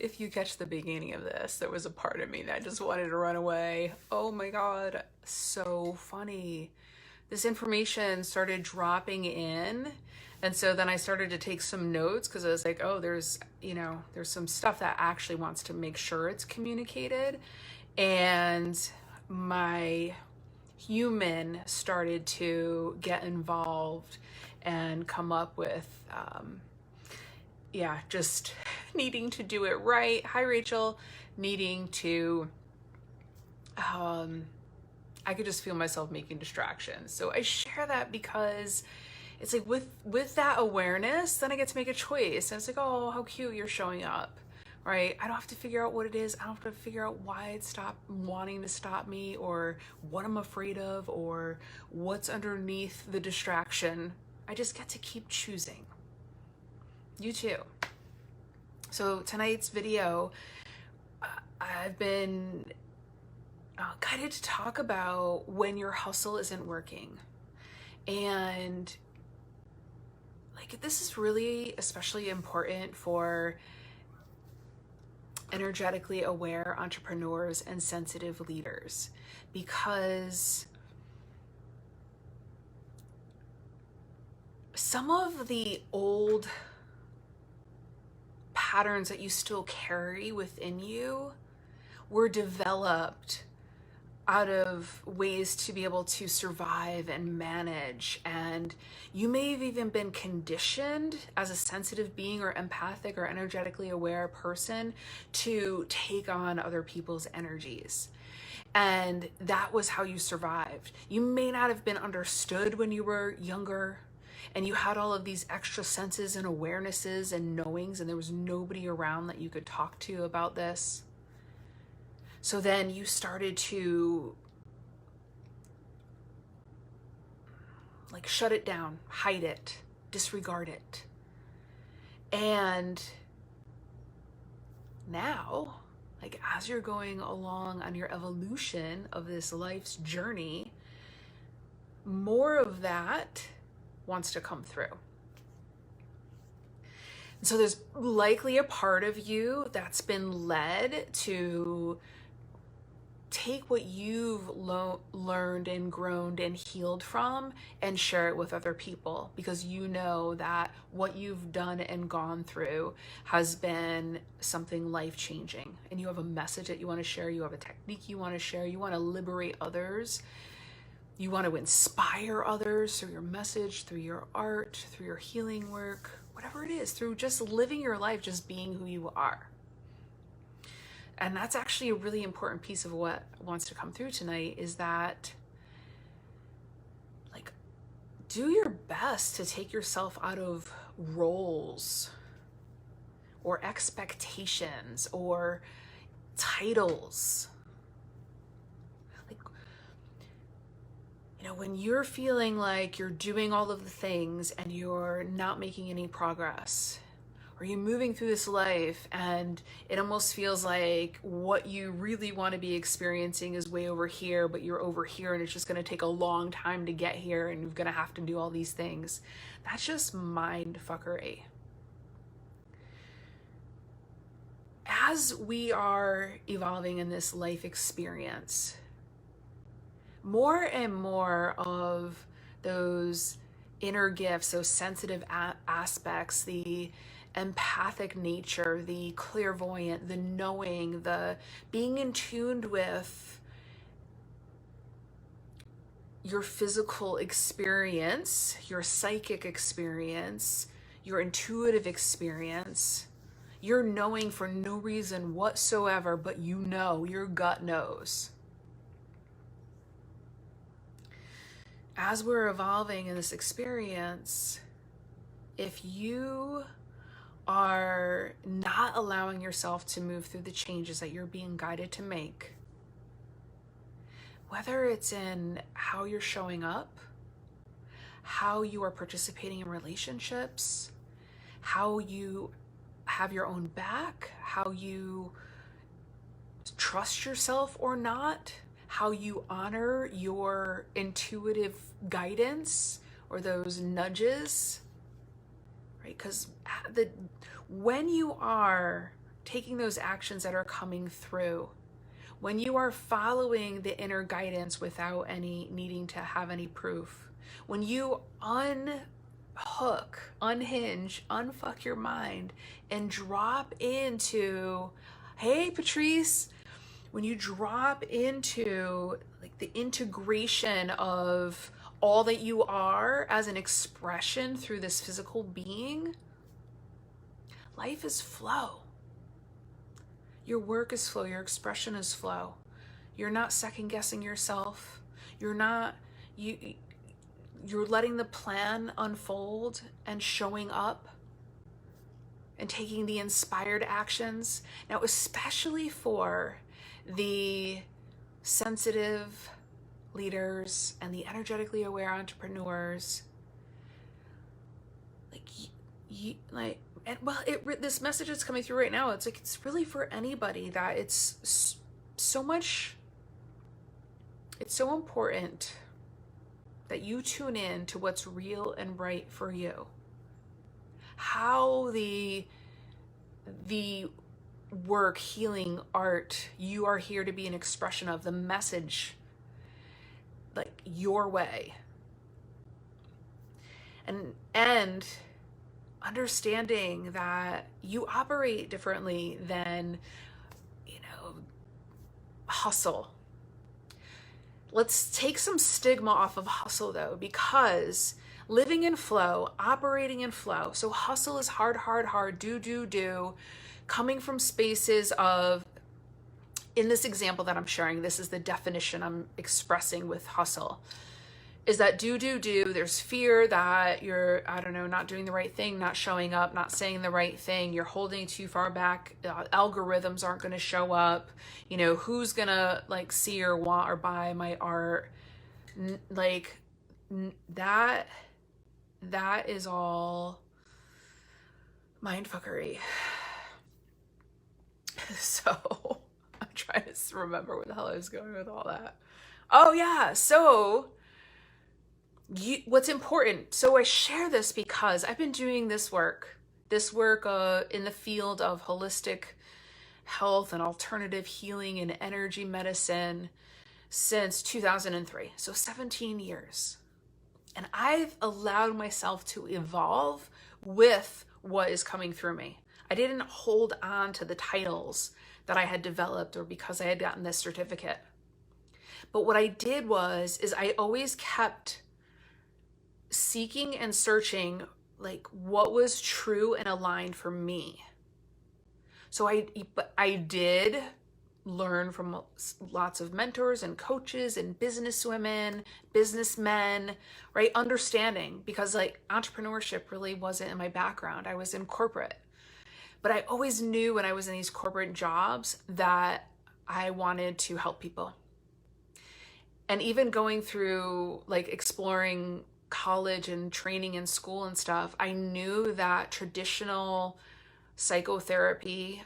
if you catch the beginning of this, there was a part of me that just wanted to run away. Oh my God, so funny. This information started dropping in. And so then I started to take some notes because I was like, oh, there's some stuff that actually wants to make sure it's communicated. And my human started to get involved and come up with just needing to do it right. Hi, Rachel. Needing to, I could just feel myself making distractions. So I share that because it's like with that awareness, then I get to make a choice. And it's like, oh, how cute you're showing up, right? I don't have to figure out what it is. I don't have to figure out why it stopped wanting to stop me, or what I'm afraid of, or what's underneath the distraction. I just get to keep choosing. You too. So tonight's video, I've been guided to talk about when your hustle isn't working. And like, this is really especially important for energetically aware entrepreneurs and sensitive leaders, because some of the old patterns that you still carry within you were developed out of ways to be able to survive and manage. And you may have even been conditioned as a sensitive being or empathic or energetically aware person to take on other people's energies. And that was how you survived. You may not have been understood when you were younger, and you had all of these extra senses and awarenesses and knowings, and there was nobody around that you could talk to about this. So then you started to like shut it down, hide it, disregard it. And now, like, as you're going along on your evolution of this life's journey, more of that wants to come through. So there's likely a part of you that's been led to take what you've learned and grown and healed from and share it with other people, because you know that what you've done and gone through has been something life-changing, and you have a message that you want to share, you have a technique you want to share, you want to liberate others, you want to inspire others through your message, through your art, through your healing work, whatever it is, through just living your life, just being who you are. And that's actually a really important piece of what wants to come through tonight, is that, like, do your best to take yourself out of roles or expectations or titles. Like, you know, when you're feeling like you're doing all of the things and you're not making any progress, or you're moving through this life and it almost feels like what you really want to be experiencing is way over here, but you're over here and it's just going to take a long time to get here and you're going to have to do all these things. That's just mind fuckery. As we are evolving in this life experience, more and more of those inner gifts, those sensitive aspects, the empathic nature, the clairvoyant, the knowing, the being in tune with your physical experience, your psychic experience, your intuitive experience, you're knowing for no reason whatsoever, but you know, your gut knows. As we're evolving in this experience, if you are not allowing yourself to move through the changes that you're being guided to make, whether it's in how you're showing up, how you are participating in relationships, how you have your own back, how you trust yourself or not, how you honor your intuitive guidance or those nudges, right? Because when you are taking those actions that are coming through, when you are following the inner guidance without any needing to have any proof, when you unhinge, unfuck your mind, and drop into, hey, Patrice, when you drop into like the integration of all that you are as an expression through this physical being, life is flow. Your work is flow. Your expression is flow. You're not second guessing yourself. You're letting the plan unfold and showing up and taking the inspired actions. Now, especially for the sensitive leaders and the energetically aware entrepreneurs, this message that's coming through right now, it's like, it's really for anybody, that it's so important that you tune in to what's real and right for you. How the work, healing, art, you are here to be an expression of the message, like your way. And understanding that you operate differently than, hustle. Let's take some stigma off of hustle though, because living in flow, operating in flow. So hustle is hard, do, coming from spaces of, in this example that I'm sharing, this is the definition I'm expressing with hustle, is that do, there's fear that you're, not doing the right thing, not showing up, not saying the right thing, you're holding too far back, algorithms aren't going to show up, who's going to see or want or buy my art, that is all mindfuckery. So I'm trying to remember where the hell I was going with all that. Oh yeah, so what's important. So I share this because I've been doing this work in the field of holistic health and alternative healing and energy medicine since 2003. So 17 years. And I've allowed myself to evolve with what is coming through me. I didn't hold on to the titles that I had developed or because I had gotten this certificate. But what I did is I always kept seeking and searching what was true and aligned for me. So I did learn from lots of mentors and coaches and businesswomen, businessmen, right? Understanding, because entrepreneurship really wasn't in my background. I was in corporate. But I always knew when I was in these corporate jobs that I wanted to help people. And even going through exploring college and training in school and stuff, I knew that traditional psychotherapy,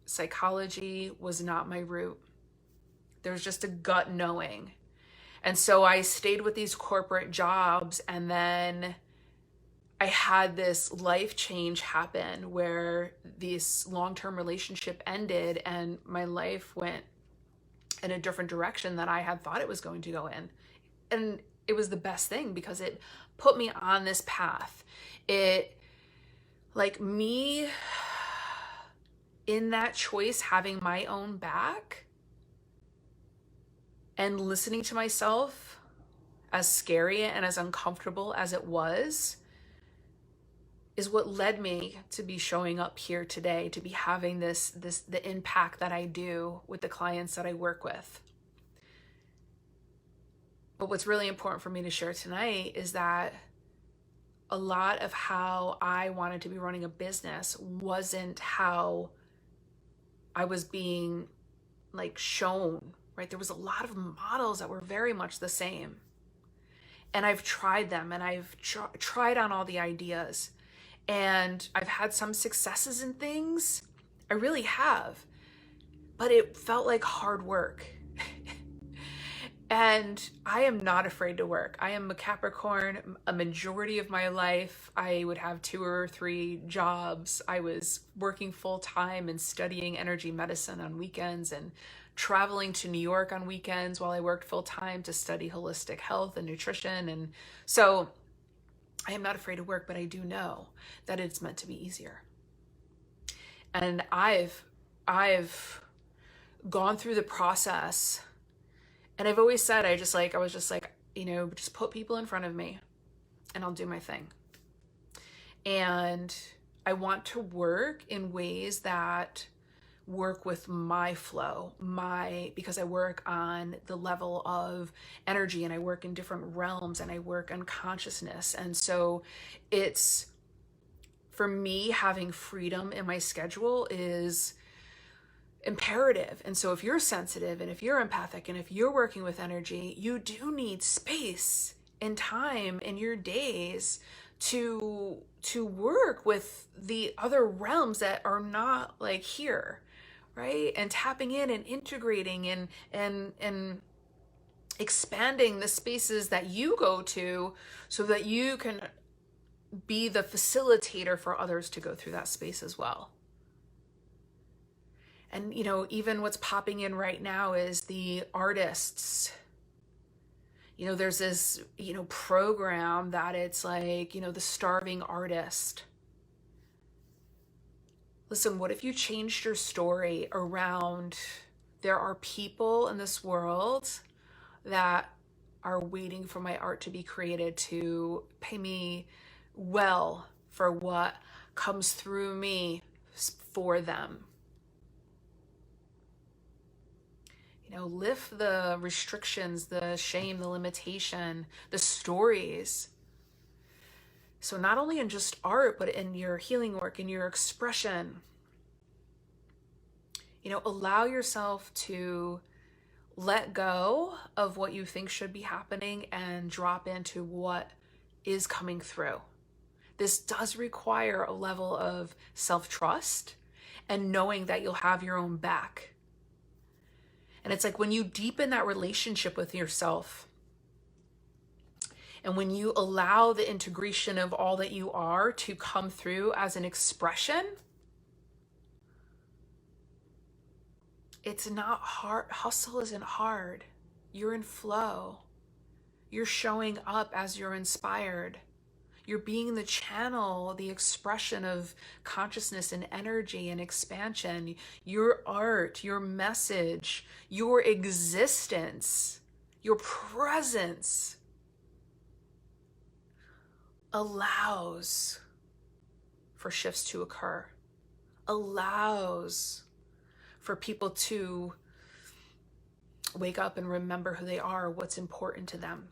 psychology was not my route. There's just a gut knowing. And so I stayed with these corporate jobs, and then I had this life change happen where this long-term relationship ended and my life went in a different direction than I had thought it was going to go in. And it was the best thing because it put me on this path. Me in that choice, having my own back and listening to myself, as scary and as uncomfortable as it was, is what led me to be showing up here today, to be having the impact that I do with the clients that I work with. But what's really important for me to share tonight is that a lot of how I wanted to be running a business wasn't how I was being shown, right? There was a lot of models that were very much the same. And I've tried them, and I've tried on all the ideas, and I've had some successes in things. I really have, but it felt like hard work. And I am not afraid to work. I am a Capricorn. A majority of my life, I would have 2 or 3 jobs. I was working full time and studying energy medicine on weekends and traveling to New York on weekends while I worked full time to study holistic health and nutrition. And so I am not afraid of work, but I do know that it's meant to be easier. And I've gone through the process. And I've always said, I was just like, just put people in front of me and I'll do my thing. And I want to work in ways that work with my flow, because I work on the level of energy and I work in different realms and I work on consciousness. And so it's, for me, having freedom in my schedule is imperative. And so if you're sensitive and if you're empathic and if you're working with energy, you do need space and time in your days to work with the other realms that are not like here, right? And tapping in and integrating and expanding the spaces that you go to so that you can be the facilitator for others to go through that space as well. And, even what's popping in right now is the artists. There's this, program that it's like, the starving artist. Listen, what if you changed your story around there are people in this world that are waiting for my art to be created to pay me well for what comes through me for them. Lift the restrictions, the shame, the limitation, the stories. So not only in just art, but in your healing work, in your expression. Allow yourself to let go of what you think should be happening and drop into what is coming through. This does require a level of self-trust and knowing that you'll have your own back. And it's like when you deepen that relationship with yourself and when you allow the integration of all that you are to come through as an expression, it's not hard. Hustle isn't hard. You're in flow. You're showing up as you're inspired. You're being the channel, the expression of consciousness and energy and expansion. Your art, your message, your existence, your presence allows for shifts to occur, allows for people to wake up and remember who they are, what's important to them.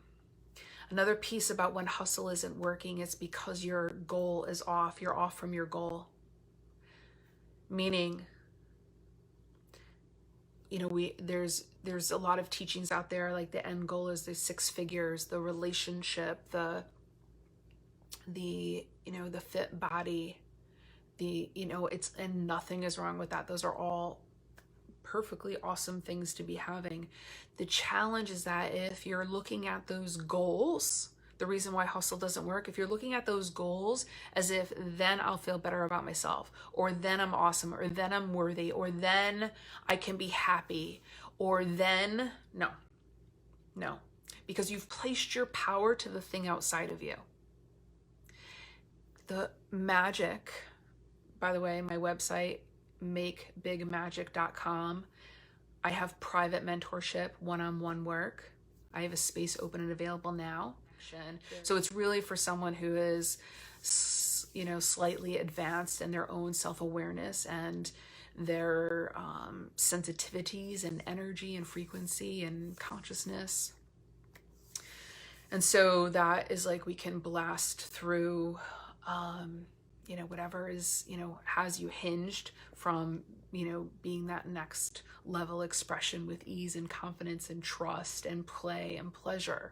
Another piece about when hustle isn't working is because your goal is off. You're off from your goal. Meaning, there's a lot of teachings out there, like the end goal is the 6 figures, the relationship, the fit body, and nothing is wrong with that. Those are all perfectly awesome things to be having. The challenge is that if you're looking at those goals, the reason why hustle doesn't work, if you're looking at those goals as if then I'll feel better about myself, or then I'm awesome, or then I'm worthy, or then I can be happy, or then, no, because you've placed your power to the thing outside of you. The magic, by the way, my website, makebigmagic.com. I have private mentorship, one-on-one work. I have a space open and available now. So it's really for someone who is, slightly advanced in their own self-awareness and their sensitivities and energy and frequency and consciousness. And so that is like we can blast through whatever is, has you hinged from, being that next level expression with ease and confidence and trust and play and pleasure.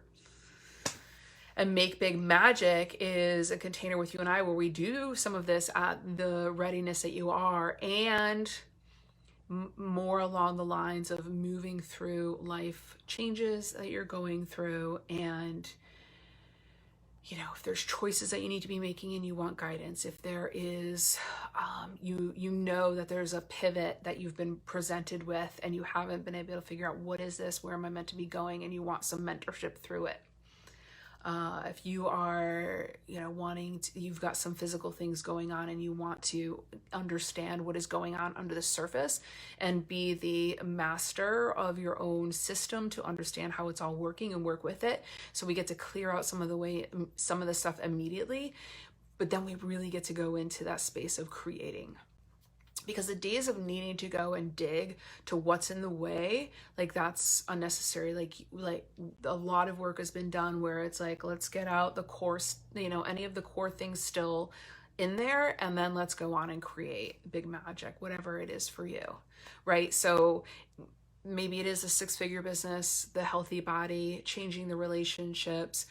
And Make Big Magic is a container with you and I where we do some of this at the readiness that you are. And more along the lines of moving through life changes that you're going through, and if there's choices that you need to be making and you want guidance, if there is, you know that there's a pivot that you've been presented with and you haven't been able to figure out what is this, where am I meant to be going, and you want some mentorship through it. If you are, you've got some physical things going on and you want to understand what is going on under the surface and be the master of your own system to understand how it's all working and work with it. So we get to clear out some of the stuff immediately, but then we really get to go into that space of creating. Because the days of needing to go and dig to what's in the way, like that's unnecessary. Like a lot of work has been done where it's like, let's get out the core, any of the core things still in there, and then let's go on and create big magic, whatever it is for you, right? So maybe it is a 6-figure business, the healthy body, changing the relationships,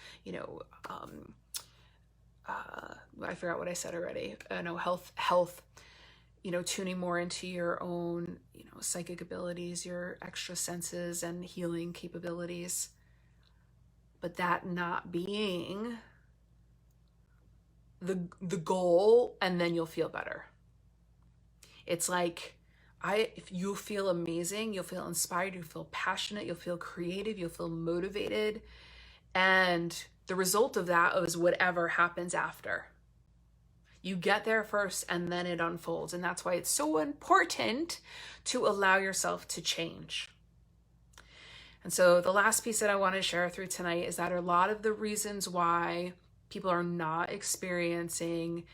I forgot what I said already. No, health, tuning more into your own, psychic abilities, your extra senses and healing capabilities. But that not being the goal, and then you'll feel better. It's like, if you feel amazing, you'll feel inspired, you'll feel passionate, you'll feel creative, you'll feel motivated. And the result of that is whatever happens after. You get there first and then it unfolds. And that's why it's so important to allow yourself to change. And so the last piece that I want to share through tonight is that a lot of the reasons why people are not experiencing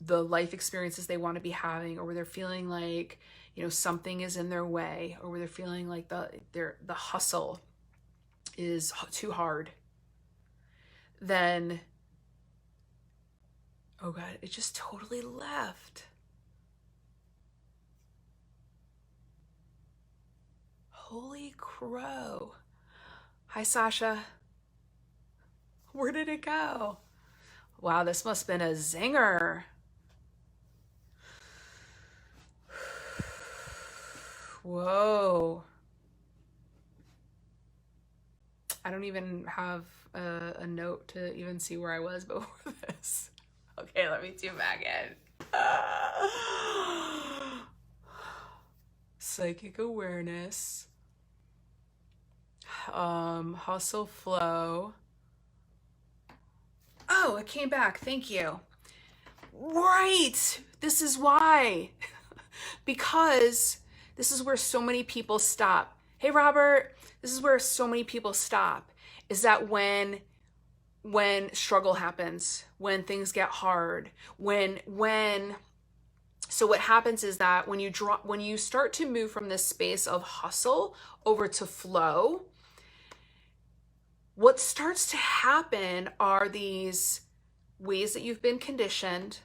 the life experiences they want to be having, or where they're feeling like, something is in their way, or where they're feeling like the hustle is too hard, then, oh God, it just totally left. Holy crow. Hi, Sasha. Where did it go? Wow, this must have been a zinger. Whoa. I don't even have a note to even see where I was before this. Okay, let me tune back in. Psychic awareness. Hustle flow. Oh, it came back. Thank you. Right. This is why. Because this is where so many people stop. Hey, Robert, this is where so many people stop, is that when struggle happens, when things get hard, so what happens is that when you start to move from this space of hustle over to flow, what starts to happen are these ways that you've been conditioned,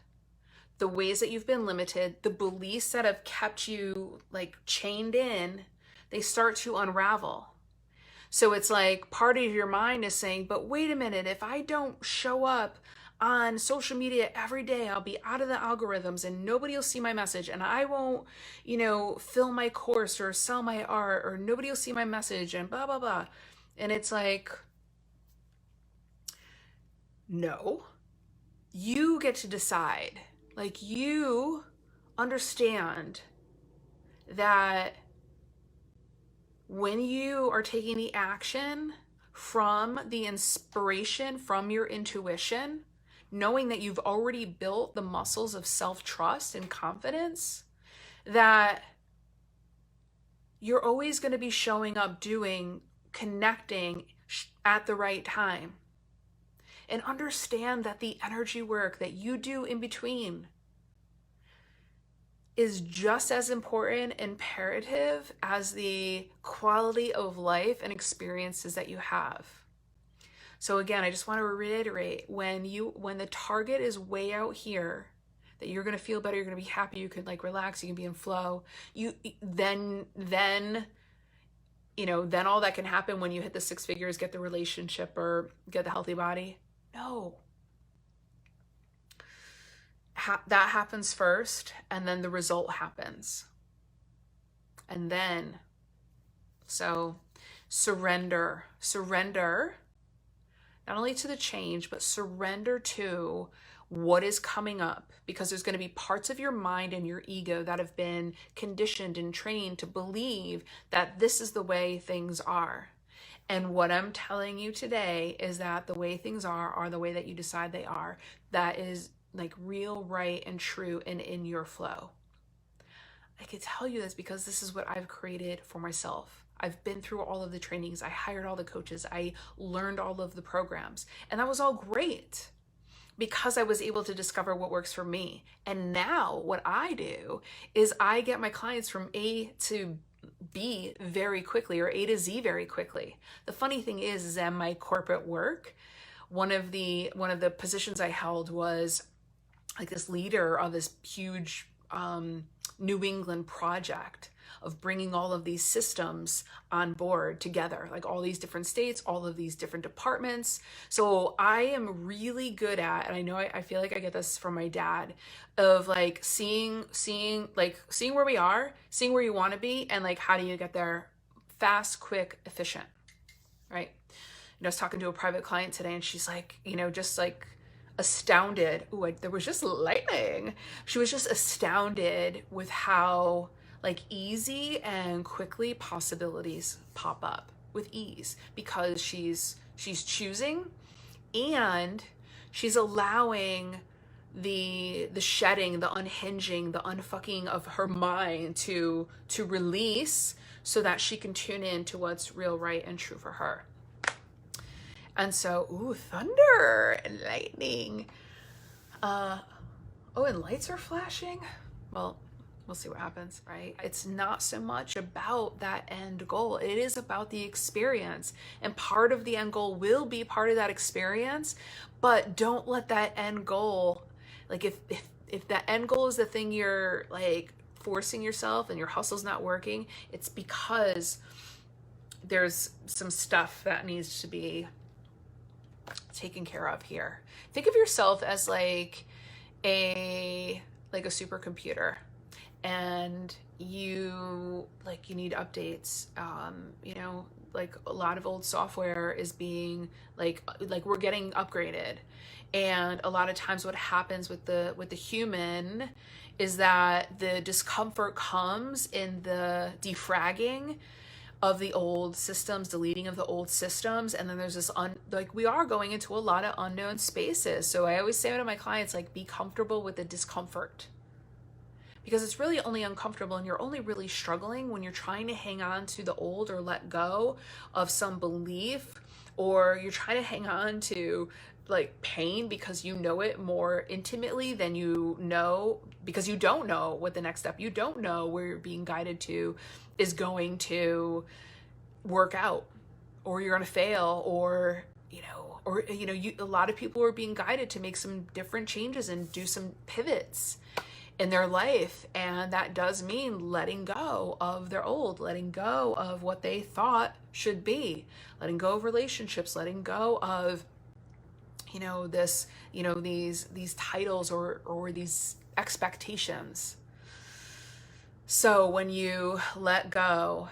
the ways that you've been limited, the beliefs that have kept you like chained in, they start to unravel. So it's like part of your mind is saying, but wait a minute, if I don't show up on social media every day, I'll be out of the algorithms and nobody will see my message, and I won't, fill my course or sell my art, or nobody will see my message, and blah, blah, blah. And it's like, no, you get to decide. Like, you understand that when you are taking the action from the inspiration, from your intuition, knowing that you've already built the muscles of self-trust and confidence, that you're always going to be showing up, doing, connecting at the right time. And understand that the energy work that you do in between is just as important, imperative as the quality of life and experiences that you have. So again, I just want to reiterate, when the target is way out here, that you're going to feel better, you're going to be happy, you can like relax, you can be in flow, then all that can happen when you hit the 6 figures, get the relationship or get the healthy body. No. That happens first, and then the result happens. And then, so surrender, not only to the change, but surrender to what is coming up, because there's going to be parts of your mind and your ego that have been conditioned and trained to believe that this is the way things are. And what I'm telling you today is that the way things are the way that you decide they are. That is like real, right, and true, and in your flow. I can tell you this because this is what I've created for myself. I've been through all of the trainings. I hired all the coaches. I learned all of the programs. And that was all great because I was able to discover what works for me. And now what I do is I get my clients from A to B very quickly, or A to Z very quickly. The funny thing is that my corporate work, one of the positions I held was like this leader of this huge New England project of bringing all of these systems on board together, like all these different states, all of these different departments. So I am really good at, and I know I feel like I get this from my dad, of like seeing where we are, seeing where you want to be, and like how do you get there fast, quick, efficient, right? I was talking to a private client today, and she's like, just like astounded. There was just lightning. She was just astounded with how like easy and quickly possibilities pop up with ease, because she's choosing, and she's allowing the shedding, the unhinging, the unfucking of her mind to release, so that she can tune in to what's real, right, and true for her. And so, thunder and lightning. And lights are flashing. Well, we'll see what happens, right? It's not so much about that end goal. It is about the experience. And part of the end goal will be part of that experience, but don't let that end goal, like if that end goal is the thing you're like forcing yourself and your hustle's not working, it's because there's some stuff that needs to be taken care of here. Think of yourself as like a supercomputer, and you need updates. Like a lot of old software is being like we're getting upgraded, and a lot of times what happens with the human is that the discomfort comes in the defragging of the old systems, deleting of the old systems, and then there's this we are going into a lot of unknown spaces. So I always say to my clients, like, be comfortable with the discomfort, because it's really only uncomfortable, and you're only really struggling when you're trying to hang on to the old or let go of some belief, or you're trying to hang on to like pain because you know it more intimately than you know, because you don't know what the next step, you don't know where you're being guided to is going to work out, or you're going to fail, or a lot of people are being guided to make some different changes and do some pivots in their life, and that does mean letting go of their old, letting go of what they thought should be, letting go of relationships, letting go of these titles or these expectations. So when you let go,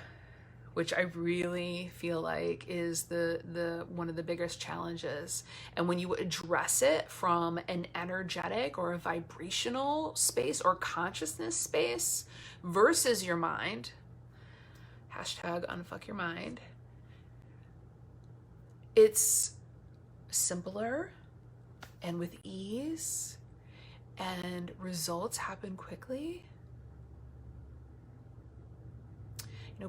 which I really feel like is the one of the biggest challenges, and when you address it from an energetic or a vibrational space or consciousness space versus your mind, #unfuckyourmind, it's simpler and with ease, and results happen quickly.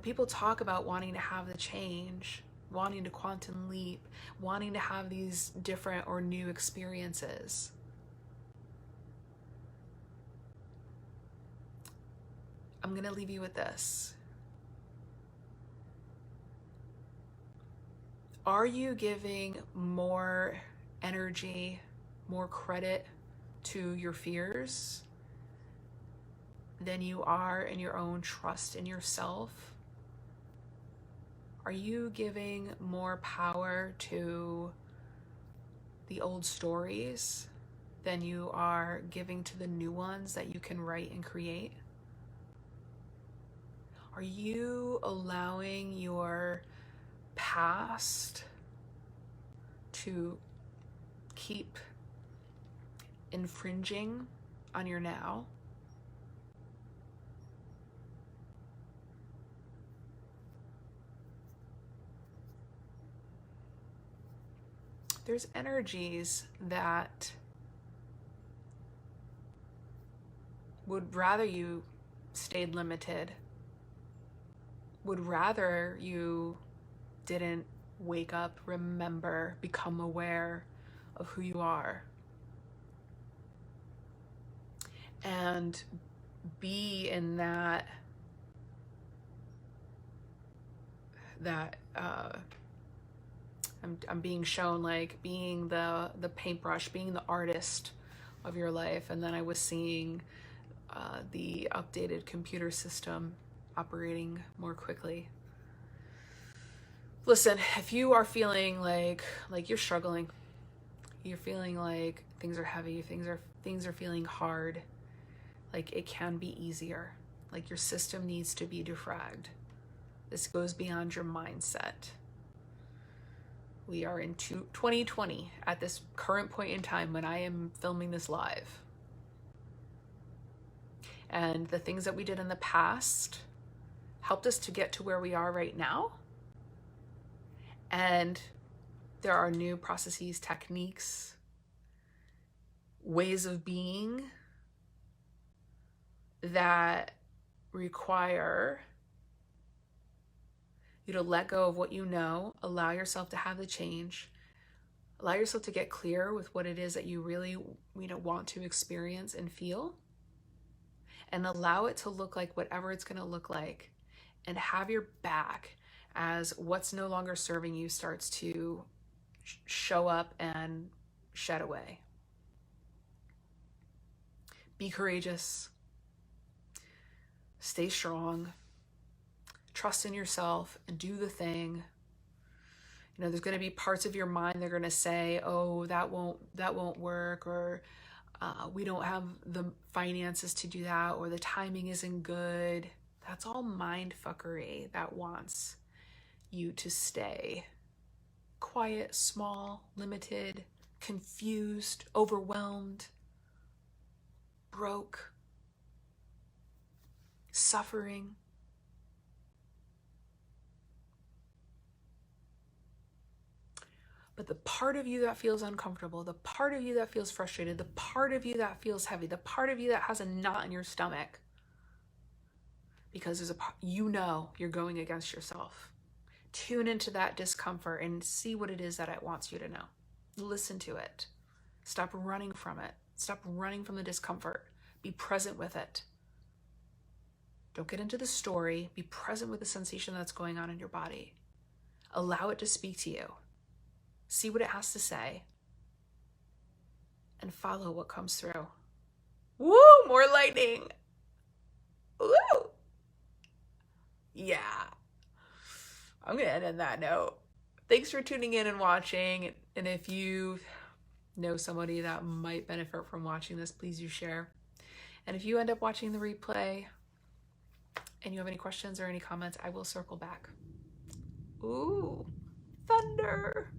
People talk about wanting to have the change, wanting to quantum leap, wanting to have these different or new experiences. I'm going to leave you with this. Are you giving more energy, more credit to your fears than you are in your own trust in yourself? Are you giving more power to the old stories than you are giving to the new ones that you can write and create? Are you allowing your past to keep infringing on your now? There's energies that would rather you stayed limited, would rather you didn't wake up, remember, become aware of who you are, and be in that I'm being shown like being the paintbrush, being the artist of your life, and then I was seeing the updated computer system operating more quickly. Listen, if you are feeling like you're struggling, you're feeling like things are heavy, things are feeling hard, like it can be easier, like your system needs to be defragged. This goes beyond your mindset. We are in 2020 at this current point in time when I am filming this live. And the things that we did in the past helped us to get to where we are right now. And there are new processes, techniques, ways of being that require you to let go of what you know, allow yourself to have the change, allow yourself to get clear with what it is that you really, want to experience and feel, and allow it to look like whatever it's going to look like, and have your back as what's no longer serving you starts to show up and shed away. Be courageous. Stay strong. Trust in yourself and do the thing. There's going to be parts of your mind that are going to say, oh, that won't work, or we don't have the finances to do that, or the timing isn't good. That's all mind fuckery that wants you to stay quiet, small, limited, confused, overwhelmed, broke, suffering. But the part of you that feels uncomfortable, the part of you that feels frustrated, the part of you that feels heavy, the part of you that has a knot in your stomach, because there's you're going against yourself. Tune into that discomfort and see what it is that it wants you to know. Listen to it. Stop running from it. Stop running from the discomfort. Be present with it. Don't get into the story. Be present with the sensation that's going on in your body. Allow it to speak to you. See what it has to say. And follow what comes through. Woo! More lightning. Woo! Yeah. I'm going to end on that note. Thanks for tuning in and watching. And if you know somebody that might benefit from watching this, please do share. And if you end up watching the replay and you have any questions or any comments, I will circle back. Ooh, thunder.